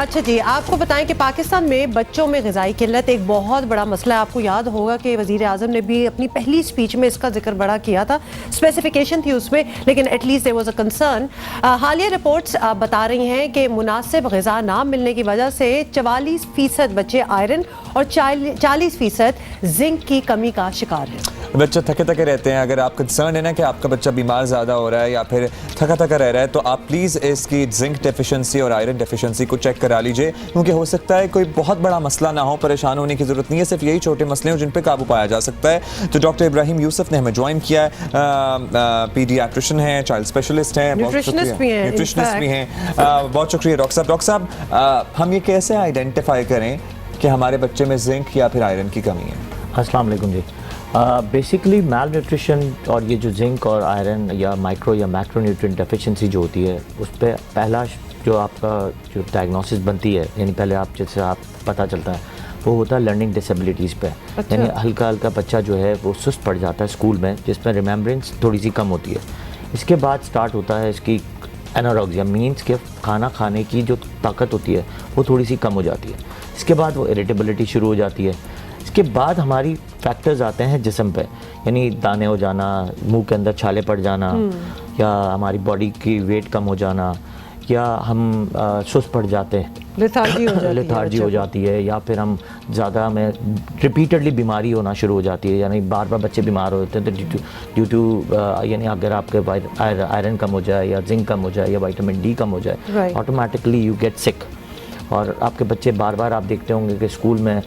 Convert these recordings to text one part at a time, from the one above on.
अच्छा जी, आपको बताएं कि पाकिस्तान में बच्चों में ग़िज़ाई किल्लत एक बहुत बड़ा मसला है। आपको याद होगा कि वज़ीर आज़म ने भी अपनी पहली स्पीच में इसका जिक्र बड़ा किया था। स्पेसिफिकेशन थी उसमें, लेकिन at least there was a concern. हालिया रिपोर्ट्स बता रही हैं कि मुनासिब ग़िज़ा ना मिलने की वजह से 44% बच्चे आयरन और 40% जिंक की कमी का शिकार हैं। बच्चे थके थके रहते हैं। अगर आप कंसर्न है ना कि आपका बच्चा बीमार ज़्यादा हो रहा है या फिर थका थका रह रहा है, तो आप प्लीज़ इसकी जिंक डेफिशिएंसी और आयरन डेफिशिएंसी को चेक करा लीजिए, क्योंकि हो सकता है कोई बहुत बड़ा मसला ना हो। परेशान होने की ज़रूरत नहीं है, सिर्फ यही छोटे मसले हैं जिन पर काबू पाया जा सकता है। तो डॉक्टर इब्राहिम यूसुफ ने हमें ज्वाइन किया है, पीडियाट्रिशन हैं, चाइल्ड स्पेशलिस्ट हैं, न्यूट्रिशनिस्ट भी हैं। बहुत शुक्रिया डॉक्टर साहब। डॉक्टर साहब, हम ये कैसे आइडेंटिफाई करें कि हमारे बच्चे में जिंक या फिर आयरन की कमी है? अस्सलाम वालेकुम जी। बेसिकली मैल न्यूट्रिशन और ये जो जिंक और आयरन या माइक्रो या मैक्रो न्यूट्रिएंट डेफिशिएंसी जो होती है, उस पर पहला जो आपका जो डायग्नोसिस बनती है, यानी पहले आप जैसे आप पता चलता है, वो होता है लर्निंग डिसेबिलिटीज़ पे। अच्छा। यानी हल्का हल्का बच्चा जो है वो सुस्त पड़ जाता है स्कूल में, जिसमें रिमेम्बरेंस थोड़ी सी कम होती है। इसके बाद स्टार्ट होता है इसकी एनोरेक्सिया, मीन्स के खाना खाने की जो ताकत होती है वो थोड़ी सी कम हो जाती है। इसके बाद वो इरिटेबिलिटी शुरू हो जाती है। इसके बाद हमारी फैक्टर्स आते हैं जिस्म पे, यानी दाने हो जाना, मुंह के अंदर छाले पड़ जाना, या हमारी बॉडी की वेट कम हो जाना, या हम सुस्त पड़ जाते हैं, लेथार्जी हो जाती है, या फिर हम ज़्यादा में रिपीटेडली बीमारी होना शुरू हो जाती है, यानी बार बार बच्चे बीमार होते हैं। तो ड्यू टू यानी अगर आपके आयरन कम हो जाए या जिंक कम हो जाए या विटामिन डी कम हो जाए, ऑटोमेटिकली यू गेट सिक। और आपके बच्चे बार बार आप देखते होंगे कि स्कूल में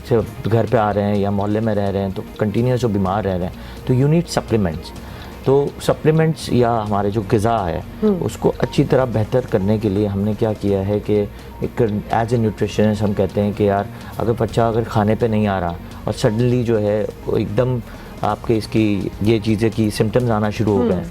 घर पे आ रहे हैं या मोहल्ले में रह रहे हैं तो कंटिन्यूस जो बीमार रह रहे हैं, तो यू नीड सप्लीमेंट्स। तो सप्लीमेंट्स या हमारे जो ग़िज़ा है उसको अच्छी तरह बेहतर करने के लिए हमने क्या किया है कि एक एज ए न्यूट्रिशनिस्ट हम कहते हैं कि यार अगर बच्चा अगर खाने पे नहीं आ रहा और सडनली जो है एकदम आपके इसकी ये चीज़ें की सिम्टम्स आना शुरू हो गए,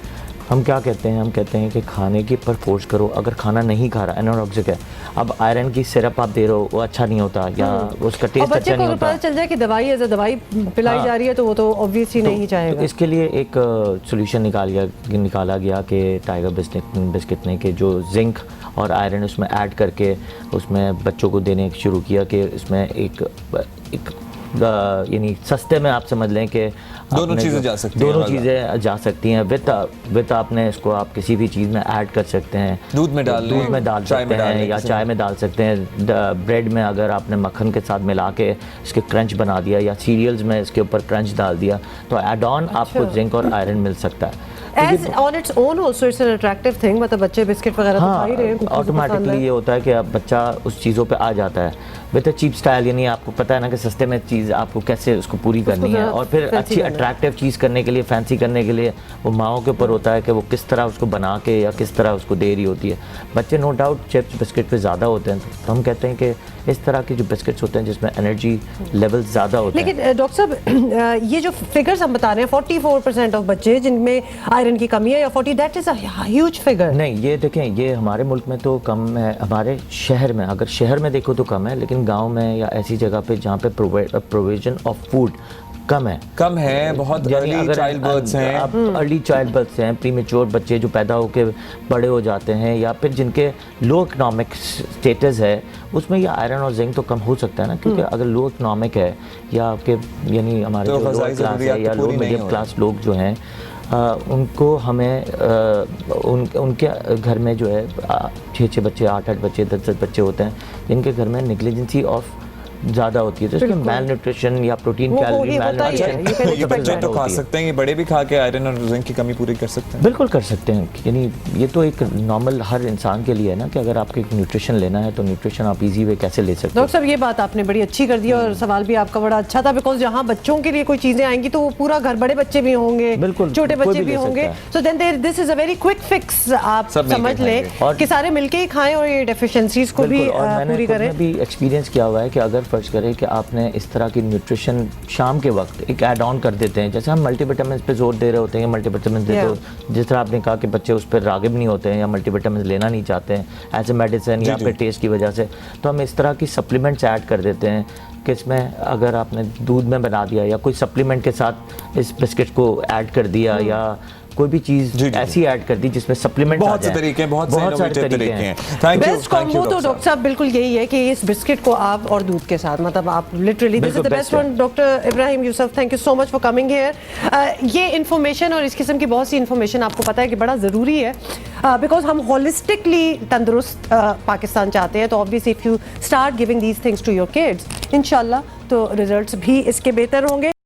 हम क्या कहते हैं, हम कहते हैं कि खाने के पर फोर्स करो। अगर खाना नहीं खा रहा, एनोरेक्सिक है, अब आयरन की सिरप आप दे रहे हो वो अच्छा नहीं होता या उसका टेस्ट अच्छा नहीं होता। पता चल जाए कि दवाई एज अ दवाई पिलाई जा रही है तो वो तो ऑब्वियसली नहीं चाहेगा। तो इसके लिए एक सोल्यूशन निकाला गया कि टाइगर बिस्किट ने कि जो जिंक और आयरन उसमें ऐड करके उसमें बच्चों को देने शुरू किया कि इसमें एक यानी सस्ते में आप समझ लें कि दोनों चीज़ें जा सकती हैं विद आपने इसको आप किसी भी चीज़ में ऐड कर सकते हैं। दूध में डाल सकते हैं या चाय में डाल सकते हैं। ब्रेड में अगर आपने मक्खन के साथ मिला के इसके क्रंच बना दिया या सीरियल्स में इसके ऊपर क्रंच डाल दिया, तो एड ऑन आपको जिंक और आयरन मिल सकता है। As on its own also it's an attractive thing, मतलब बच्चे बिस्किट वगैरह तो खा ही रहे हैं, ऑटोमेटिकली ये होता है कि अब बच्चा उस चीज़ों पे आ जाता है विद अ चीप स्टाइल, यानी आपको पता है ना कि सस्ते में चीज़ आपको कैसे उसको पूरी करनी है, और फिर अच्छी अट्रैक्टिव चीज़ करने के लिए, फैंसी करने के लिए वो माओं के ऊपर होता है कि वो किस तरह उसको बना के या किस तरह उसको दे रही होती है। बच्चे नो डाउट चिप्स बिस्किट पे ज़्यादा होते हैं, तो हम कहते हैं कि इस तरह के जो बिस्किट्स होते हैं जिसमें एनर्जी लेवल ज़्यादा होते हैं। लेकिन डॉक्टर साहब, ये जो फिगर्स हम बता रहे हैं 44% ऑफ बच्चे जिनमें आयरन की कमी है या 40, that is a huge figure. नहीं, ये देखें, ये हमारे मुल्क में तो कम है, हमारे शहर में, अगर शहर में देखो तो कम है, लेकिन गांव में या ऐसी जगह पे जहाँ पे प्रोविजन ऑफ फूड कम है बहुत अर्ली चाइल्ड बर्थ्स हैं, आप अर्ली चाइल्ड बर्थ्स हैं, प्रीमेच्योर बच्चे जो पैदा होके बड़े हो जाते हैं, या फिर जिनके लो इकोनॉमिक स्टेटस है, उसमें ये आयरन और जिंक तो कम हो सकता है ना, क्योंकि अगर लो इकोनॉमिक है या आपके यानी हमारे जो लोअर क्लास है या लो मीडियम क्लास लोग जो हैं, उनको हमें उनके घर में जो है 6 बच्चे, 8 बच्चे, 10 बच्चे होते हैं जिनके घर में नेग्लिजेंसी ऑफ ज़्यादा होती है, तो इसमें मैल न्यूट्रिशन या प्रोटीन कैलोरी मैल न्यूट्रिशन ये बच्चे तो खा सकते हैं, ये बड़े भी खा के आयरन और जिंक की कमी पूरी कर सकते हैं। बिल्कुल कर सकते हैं, यानी ये तो एक नॉर्मल हर इंसान के लिए है ना कि अगर आपको एक न्यूट्रिशन लेना है तो न्यूट्रिशन आप इजी वे कैसे ले सकते हैं। डॉक्टर साहब, ये बात आपने बड़ी अच्छी कर दी और सवाल भी आपका बड़ा अच्छा था, बिकॉज जहाँ बच्चों के लिए कोई चीज़ें आएंगी तो वो पूरा घर, बड़े बच्चे भी होंगे, बिल्कुल छोटे बच्चे भी होंगे, so then this is a very quick fix. आप समझ लें कि सारे मिलके ही खाएं और ये डेफिशिएंसीज को भी पूरी करें। भी एक्सपीरियंस किया हुआ है कि अगर फर्ज करें कि आपने इस तरह की न्यूट्रिशन शाम के वक्त एक ऐड ऑन कर देते हैं, जैसे हम मल्टीविटामिन पे जोर दे रहे होते हैं, मल्टीविटामिन दे दो, जिस तरह आपने कहा कि बच्चे उस पर रागिब नहीं होते हैं या मल्टीविटामिन लेना नहीं चाहते हैं एज ए मेडिसिन या फिर टेस्ट की वजह से, तो हम इस तरह की सप्लीमेंट्स ऐड कर देते हैं कि इसमें अगर आपने दूध में बना दिया या कोई सप्लीमेंट के साथ इस बिस्किट को ऐड कर दिया या कोई भी चीज़ जी, जी, ऐसी ऐड कर दी जिसमें सप्लीमेंट बहुत से तरीके हैं, बहुत से innovative तरीके हैं। थैंक यू, बेस्ट कॉम्बो तो डॉक्टर साहब बिल्कुल यही है कि इस बिस्किट को आप और दूध के साथ, मतलब आप लिटरली दिस इज द बिल्कुल best best one. Doctor Ibrahim Yusuf, thank you so much for coming here. ये इन्फॉर्मेशन और इस किस्म की बहुत सी इन्फॉर्मेशन आपको पता है कि बड़ा ज़रूरी है, बिकॉज हम होलिस्टिकली तंदुरुस्त पाकिस्तान चाहते हैं। तो obviously if you start giving these things to your kids, इंशाल्लाह तो रिजल्ट्स भी इसके बेहतर होंगे।